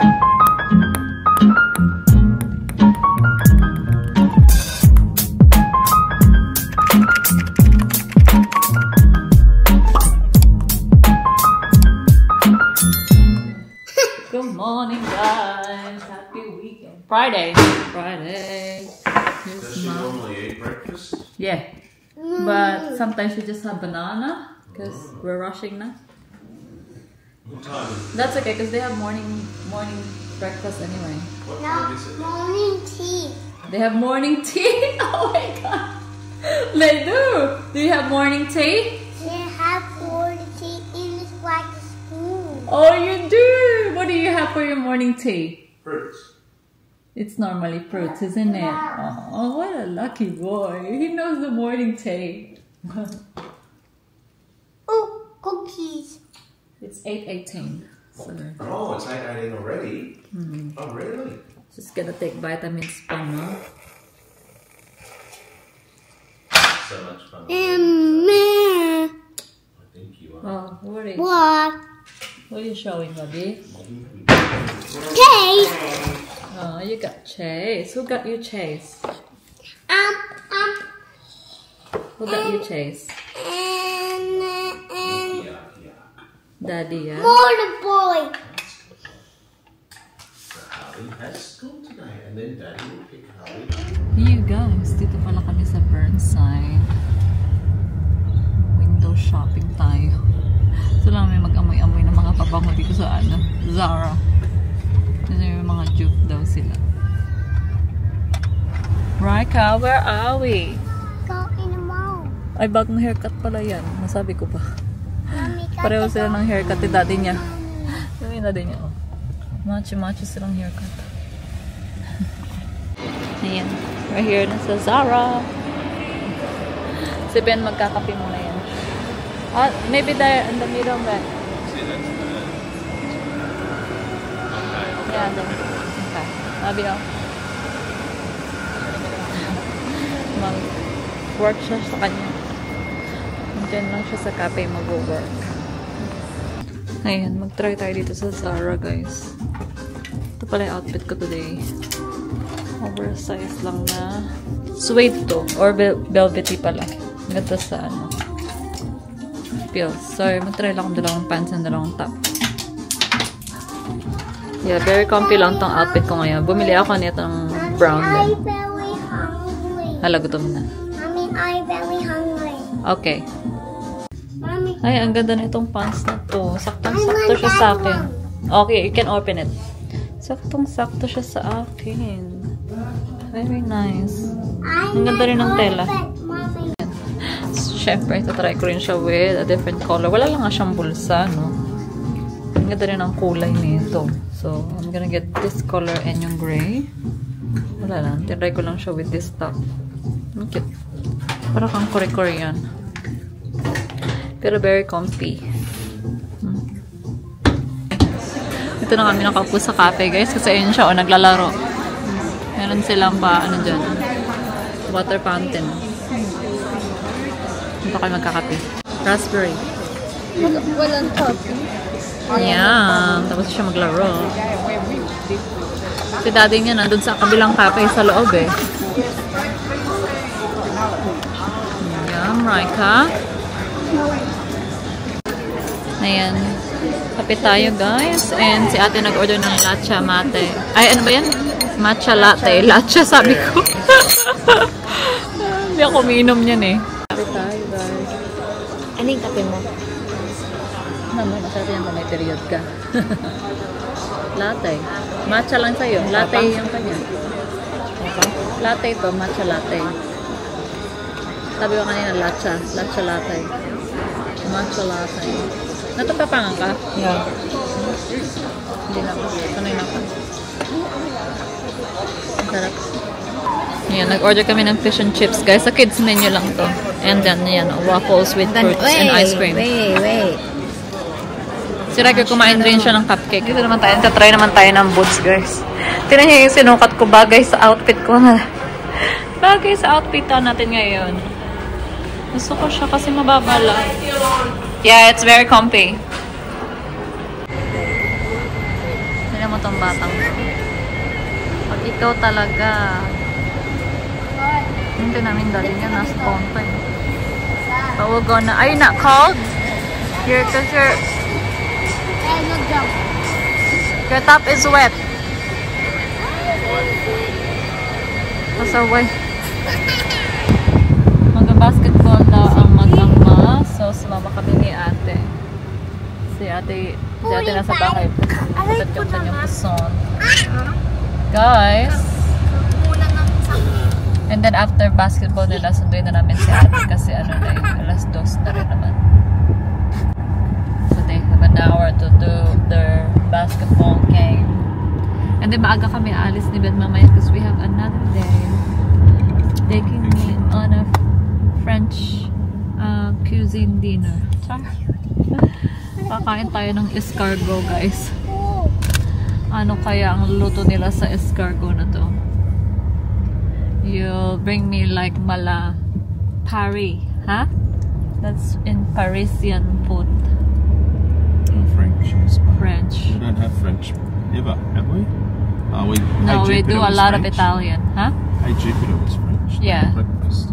Good morning, guys. Happy weekend. Friday. Does she normally eat breakfast? Yeah. But sometimes we just have banana because we're rushing now. What time? That's okay because they have morning breakfast anyway. What time is it? Morning tea. They have morning tea? Oh my god. They do. Do you have morning tea? They have morning tea in this like a spoon. Oh, you do. What do you have for your morning tea? Fruits. It's normally fruits, isn't it? Oh, what a lucky boy. He knows the morning tea. Oh, cookies. It's 8:18. So Oh, it's 8:18 already? Oh, really? just gonna take vitamins pa, no? So much fun. Meh. I think you are. Oh, worry. What? What are you showing, Bobby? Cake. Oh, you got Chase. Who got you Chase? Who got you Chase? And Daddy, yeah? more the boy. So Harley has school today, and then Daddy will pick Harley. You guys, dito pala kami sa Burnside. Window shopping tayo. So lang may mag-amoy-amoy ng mga pabango dito sa Zara. Kasi may mga juke daw sila. Raika, where are we? Go in the mall. Ay, bagong haircut pala yan. Nasabi ko pa. Mommy, Pareho sila ng haircut ni daddy niya. Yung daddy niya, oh. Macho-macho silang haircut. Ayan. We're here na sa Zara. Si Ben, magkakape muna yan. Maybe there in the middle, Ben. See, that's the... Okay. Yeah, there. Okay. Sabi, oh. Mag-work siya sa kanya. Diyan lang siya sa cafe mag-work. Ayan, mag-try tayo dito sa Zara, guys. Ito pala yung outfit ko today. Oversized lang na suede to. Or velvety pala. Ganda sa ano. Feels. Sorry, mag-try lang akong dalawang pants and dalawang top. Yeah, very comfy lang tong outfit ko ngayon. Bumili ako nito ng brown I'm din. very hungry. Hala, gutom na. Mommy, I'm very hungry. Okay. Mommy, Ay, ang ganda na itong pants na to. Saktong-sakto siya sa akin. Okay, you can open it. Saktong-sakto siya sa akin. Very nice. Ang ganda rin ng tela. Mommy. Siyempre, try ko rin siya with a different color. Wala lang nga siyang bulsa, no? Ang ganda rin ang kulay nito. So, I'm gonna get this color and yung gray. Wala lang. Try ko lang siya with this top. Ang cute. Para kang Korean. Pero very comfy. Ito na kami nakaupo sa cafe, guys. Kasi ayun siya, o, naglalaro. Meron silang pa, ano dyan, water fountain. Dito kayo magkakape. Raspberry. Walang coffee. Ayan. Tapos siya maglaro. Si daddy niya nandun sa kabilang cafe sa loob, eh. Ayan, Raika. Ayan. Kape tayo, guys. And si ate nag-order ng matcha mate. Ay, ano ba yan? Matcha latte. Latcha, sabi ko. Hindi ako umiinom yan, eh. Kape tayo, guys. Ano yung kape mo? Naman, masarap yan kung may period ka. Latte. Matcha lang sa'yo. Latte yung kanya. Latte ito, matcha latte. Sabi ko kanina, latcha. Latcha latte. Matcha latte. Natupapangan ka? Yeah. Hindi na ako. Sanay na ako. Ang sarap. Ayan, nag-order kami ng fish and chips, guys. Sa kids menu lang to. And then, yan, waffles with fruits and ice cream. Wait. Si Riker kumain rin siya ng cupcake. Dito naman tayo. Try naman tayo ng boots, guys. Tignan niyo yung sinukat ko bagay sa outfit ko. Bagay sa outfit natin ngayon. Gusto ko siya kasi mababa lang. Yeah, it's very comfy. Tignan mo mo tong batang to. Pag ikaw talaga, hindi namin dali niya, nasa ponto eh. But we're gonna, are you not cold? Cause your top is wet. Pasaway. Mag-basketball daw ang mag-ama. So, sumama kami ni ate. Si ate nasa bahay. Putat yung kanyang puson. Guys. And then after basketball nila, sunduin na namin si ate kasi ano na yun, alas 2 na rin naman. So they have an hour to do their basketball game. And then maaga kami aalis ni Ben mamaya because we have another day. Taking me on a French cuisine dinner. Kakain tayo ng escargot, guys. Ano kaya ang luto nila sa escargot na to? You'll bring me like mala Paris, huh? That's in Parisian food. French. French. We don't have French ever, have we? No, we do a lot of Italian, huh? Hey Jupiter was French. Yeah. Breakfast.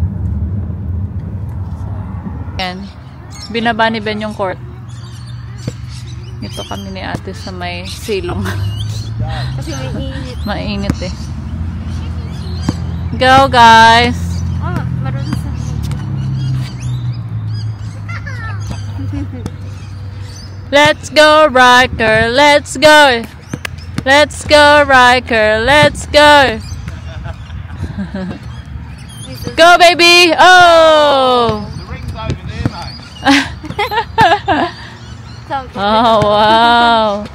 And binaba ni Ben yung court. Ito kami ni ate sa may silong. Kasi mainit. Mainit eh. Go guys! Oh, marunong sa Let's go Riker! Let's go! Let's go Riker! Let's go! Go baby! Oh! The ring's over there, mate. Oh wow!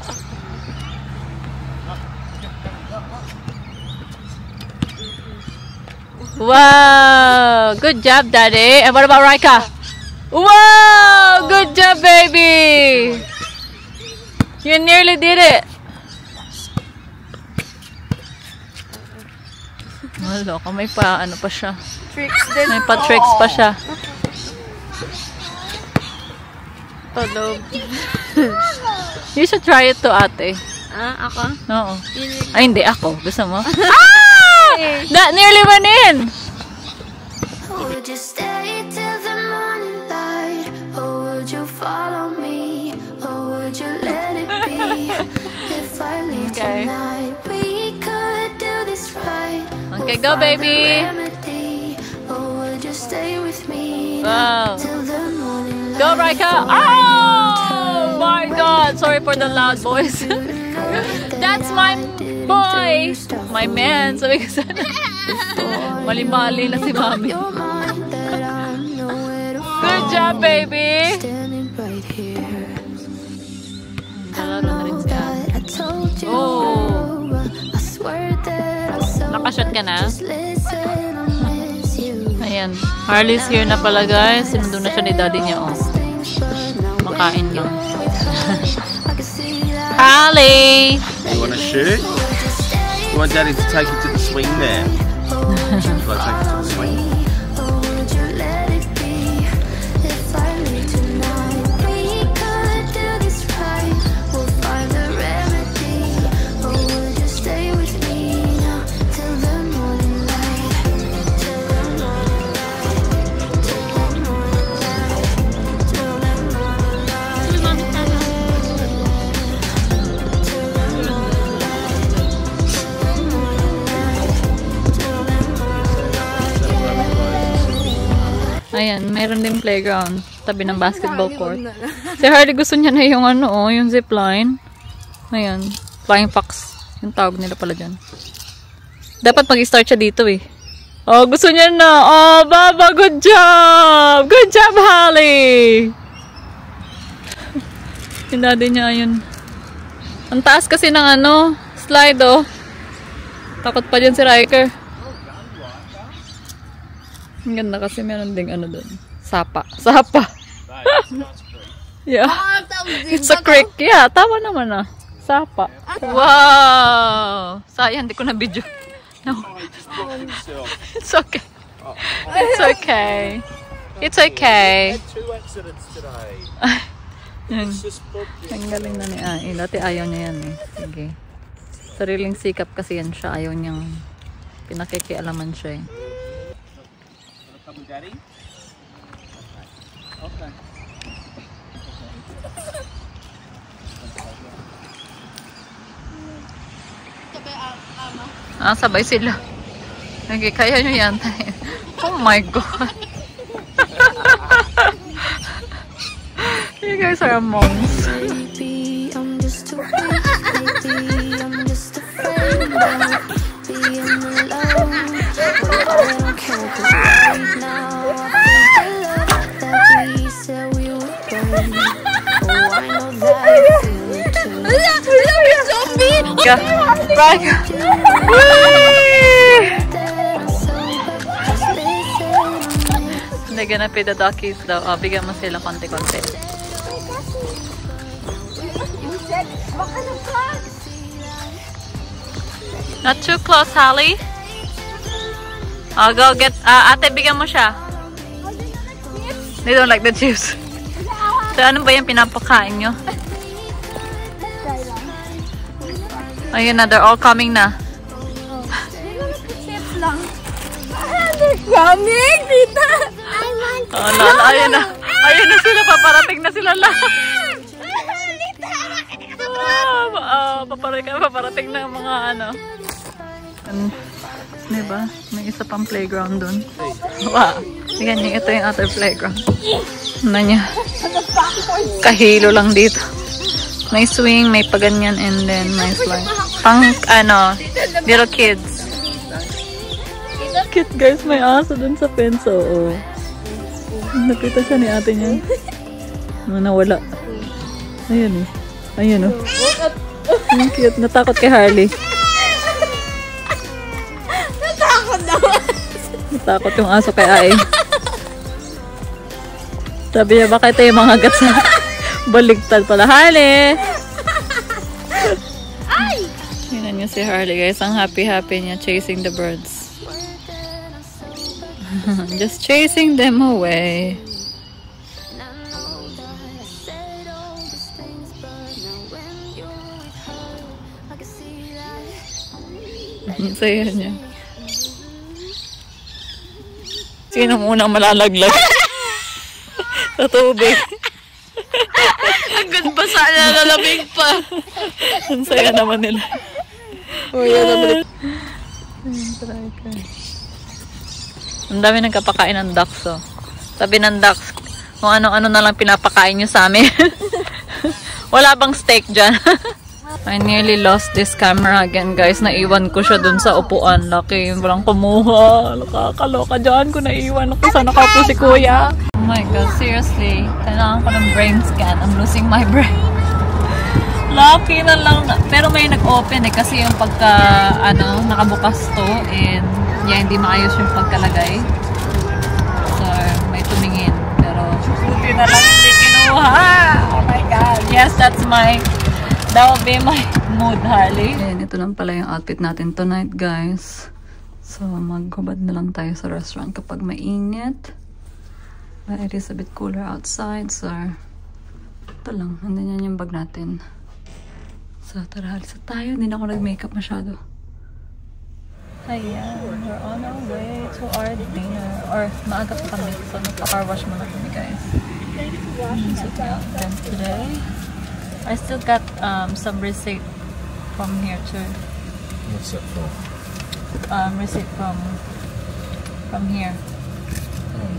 Wow! Good job, Daddy. And what about Raika? Wow! Good job, baby! You nearly did it. Wala ka, may pa ano pa siya. tricks din. May pa tricks pa siya. Tulog. You should try it to ate. Ah, ako? Oo. Ay, hindi ako. Gusto mo? That nearly went in! Would you stay till the morning light? Or would you follow me? Or would you let it be? If I leave tonight, we could do this right. Okay, go baby! Or would you stay with me Wow. till the morning light? Go, Raika! Oh my god! Sorry for the loud voice. That's my boy! My man! Sabi ko sana. Mali-mali na si mami. Good job, baby! Nalaro na rin si ate. Oh! Nakashot ka na? Ayan. Harley's here na pala, guys. Sinundo na siya ni daddy niya, oh. Makain lang. Harley! You want a shoot? You want Daddy to take you to the swing there? Shall I take you to the swing? Ayan, mayroon din playground. Tabi ng basketball court. Si Harley gusto niya na yung ano, oh, yung zipline. Ayan, flying fox. Yung tawag nila pala dyan. Dapat mag-start siya dito eh. Oh, gusto niya na. Oh, Baba, good job! Good job, Harley! Yung daddy niya, ayun. Ang taas kasi ng ano, slide oh. Takot pa dyan si Riker. Ang ganda kasi meron ding ano doon. Sapa. Sapa. Yeah. It's a creek. Yeah, tama naman ah. Sapa. Wow! Sayang, hindi ko na video. No. It's okay. It's okay. It's okay. Two accidents today. Yan. Ang galing na ni Ai. Dati ayaw niya yan eh. Sige. Sariling sikap kasi yan siya. Ayaw niyang pinakikialaman siya eh. Come with Daddy? Okay. Sabay sila. Kaya nyo yan. Oh my God. You guys are moms. Maybe I'm just too weak. Maybe I'm just afraid of being alone. But I don't care 'cause right now I think the love that we said we would bring. Oh, I know that you feel it too. They're gonna pay the duckies daw. Bigyan mo sila konti-konti. Not too close, Hallie. I'll go get... ate, bigyan mo siya. They don't like the chips. So, ano ba yung pinapakain nyo? Ayun na, they're all coming na. Chips lang. They're coming, Tita! I want to Ayun na. Ayun na sila, paparating na sila lahat. Paparating na mga ano. Diba? May isa pang playground dun. Wow. Tingnan niyo, ito yung other playground. Ano niya? Kahilo lang dito. May swing, may paganyan, and then may slide. Pang, little kids. Cute guys, may aso dun sa fence, oo. Nakita siya ni ate niya. Nawala. Ayun eh. Ayun oh. Ang cute. Natakot kay Harley. Natakot naman. Natakot yung aso kay Ai. Sabi niya, baka ito yung mga gats na baligtad pala. Harley! Ay! Tingnan niyo si Harley guys. Ang happy-happy niya chasing the birds. Just chasing them away. Saya niya. Sino munang malalaglag? Sa tubig. Ang basa na lalamig pa. Ang saya naman nila. Ang dami ng kapakain ng ducks, oh. Sabi ng ducks, kung ano-ano na lang pinapakain nyo sa amin. Wala bang steak dyan? I nearly lost this camera again, guys. Naiwan ko siya dun sa upuan. Lucky, walang kumuha. Nakakaloka dyan ko naiwan ako. Sana ka po si Kuya. Oh my God, seriously. Kailangan ko ng brain scan. I'm losing my brain. Lucky na lang. Pero may nag-open eh. Kasi yung pagka, nakabukas to. And, yeah, hindi maayos yung pagkalagay. So, may tumingin. Pero, buti na lang hindi kinuha. Oh my God. Yes, that will be my mood, Harley. And ito lang pala yung outfit natin tonight, guys. So, maghubad na lang tayo sa restaurant kapag mainit. But it is a bit cooler outside, so ito lang. Nandun yan yung bag natin. So, tara, halisa tayo. Hindi na ako nag-makeup masyado. Ayan, we're on our way to our dinner. Or, maaga pa kami. So, magpa-car wash muna kami, guys. So, then today, I still got some receipt from here too. What's that for? Receipt from here.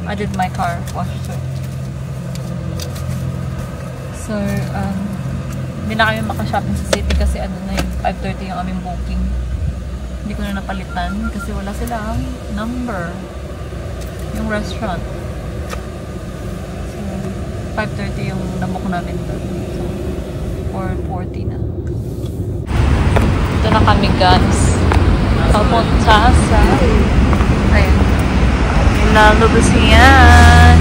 I did my car wash too. So, hindi na kami maka-shopping sa city kasi na yung 5:30 yung aming booking. Hindi ko na napalitan kasi wala silang number yung restaurant. So, 5:30 yung nabook namin doon. So, 4:40 na. Ito na kami, guys. Papunta sa Ilalabas yan.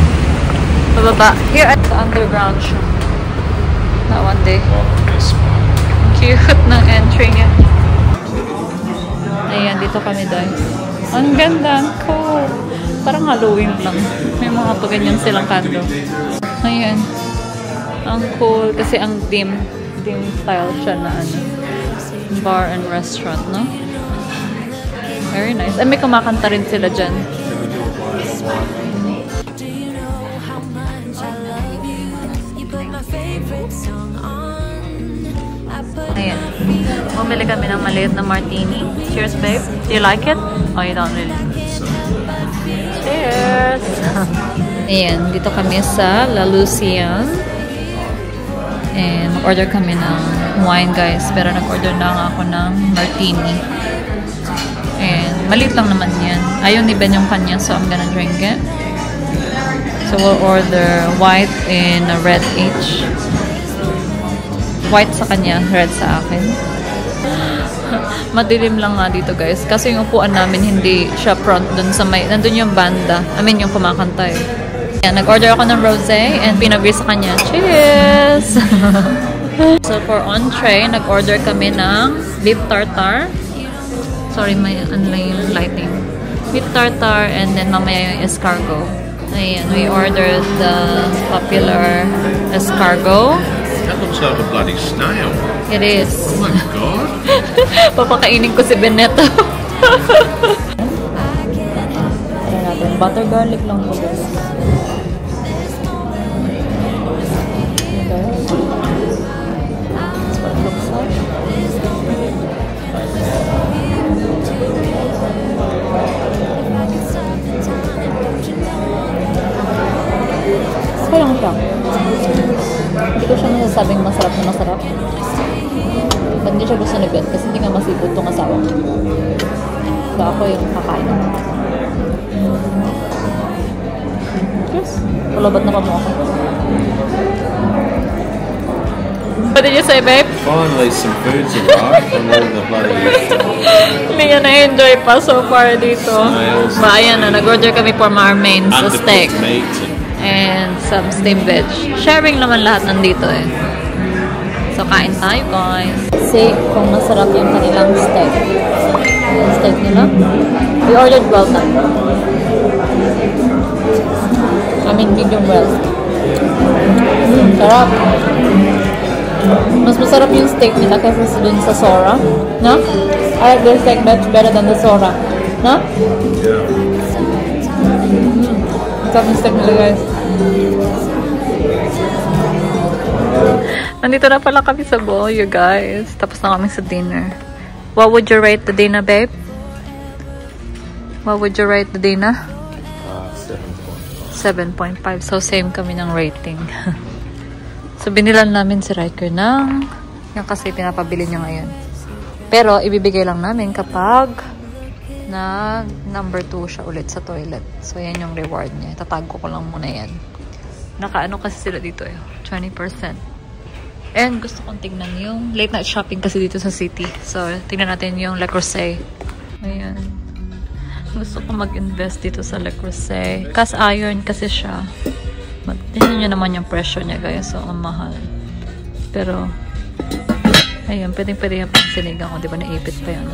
Bababa. Here at the underground shop. That one day. Cute ng entry niya. Ayan, dito kami, guys. Ang ganda. Cool. Parang Halloween lang. May mga paganyan silang kando. Ayan. Ang cool. Kasi ang dim style siya na ano. bar and restaurant, no? Very nice. May kumakanta rin sila dyan. Ayan. Bumili kami ng maliit na martini. Cheers, babe. Do you like it? Oh, you don't really. Cheers! Ayan. Dito kami sa La Lucian. And order kami ng wine, guys. Pero nag-order na ako ng martini. And maliit lang naman yan. Ayaw ni Ben yung kanya, so I'm gonna drink it. So we'll order white and a red each. White sa kanya, red sa akin. Madilim lang nga dito, guys. Kasi yung upuan namin hindi siya front dun sa may... Nandun yung banda. I mean, yung kumakanta eh. Yan, nag-order ako ng rosé and pinag-beer sa kanya. Cheers! So for entree, nag-order kami ng beef tartare. Sorry, may yung lighting. Beef tartare and then mamaya yung escargot. Ayan, we ordered the popular escargot. That looks like a bloody snail. It is. Oh my god. Papakainin ko si Benetto. Try natin. Butter garlic lang po, guys. Okay. That's what it looks like. Okay lang siya. Hindi ko siya masasabing masarap na masarap. Ba't hindi siya gusto ni Ben? Kasi hindi nga masipot itong asawa. So ako yung kakain. Cheers! Palabat na pa mo ako. What did you say, babe? Finally, some food's arrived from all the bloody... Hindi niya na-enjoy pa so far dito. Snails. Bayan na, nag-order kami for our main sa steak. undercooked meat And some steamed veg. Sharing naman lahat nandito eh. So, kain tayo, guys. See kung masarap yung kanilang steak. Yung steak nila. We ordered well done. I mean, medium well. Sarap. Mas masarap yung steak nila kaysa dun sa Sora. No? I like their steak much better than the Sora. No? Yeah. Sarap yung steak nila, guys. Nandito na pala kami sa Boyo, guys. Tapos na kami sa dinner. What would you rate the dinner, babe? What would you rate the dinner? 7.5. So, same kami ng rating. So, binilan namin si Riker ng yung kasi pinapabili niya ngayon. Pero, ibibigay lang namin kapag na number 2 siya ulit sa toilet. So, yan yung reward niya. Tatago ko lang muna yan. Nakaano kasi sila dito eh. 20%. And gusto kong tingnan yung late night shopping kasi dito sa city. So, tingnan natin yung Le Creuset. Ayan. Gusto ko mag-invest dito sa Le Creuset. Cast iron kasi siya. Tingnan nyo naman yung presyo niya, guys. So, ang mahal. Pero, ayun. Pwedeng-pwede yung pangsinigang ko. Diba naipit pa yan?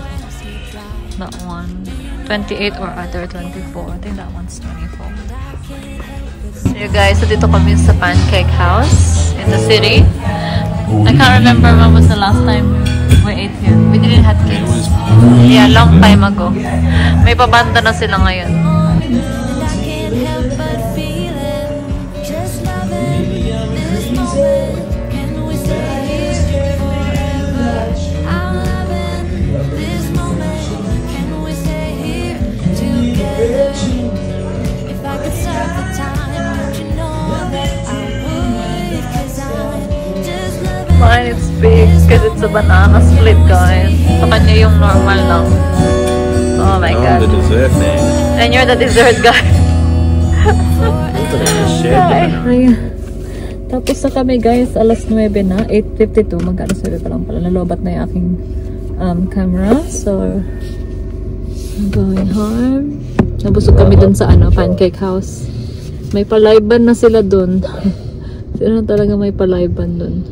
That one. 28 or other 24. I think that one's 24. So, you guys, so dito kami sa Pancake House in the city. I can't remember when was the last time we ate here. We didn't have kids. Yeah, long time ago. May pabanda na sila ngayon. Mine it's big because it's a banana split, guys. Sa kanya yung normal lang. Oh my god. I'm the dessert man. And you're the dessert guy. Ayan. Tapos na kami, guys. Alas 9 na. 8:52. Mag-alas 9 pa lang pala. Nalobat na yung aking camera. So, I'm going home. Nabusog kami dun sa Pancake House. May palayban na sila dun. Sila na talaga may palayban dun.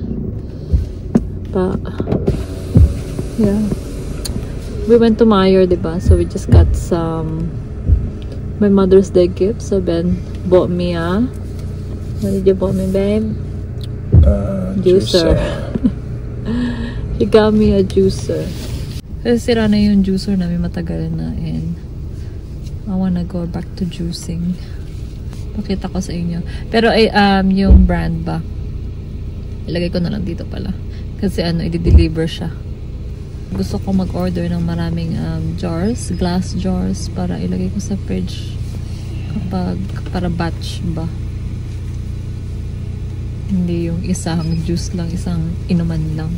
Yeah, we went to Meijer, diba? So we just got some my Mother's Day gift. So Ben bought me what did you buy me, babe? Juicer. He got me a juicer. Kasi sira na yung juicer namin matagal na and I wanna go back to juicing. Pakita ko sa inyo. Pero yung brand ba? Ilagay ko na lang dito pala. Kasi i-deliver siya. Gusto ko mag-order ng maraming jars, glass jars para ilagay ko sa fridge para batch ba. Hindi yung isang juice lang, isang inuman lang.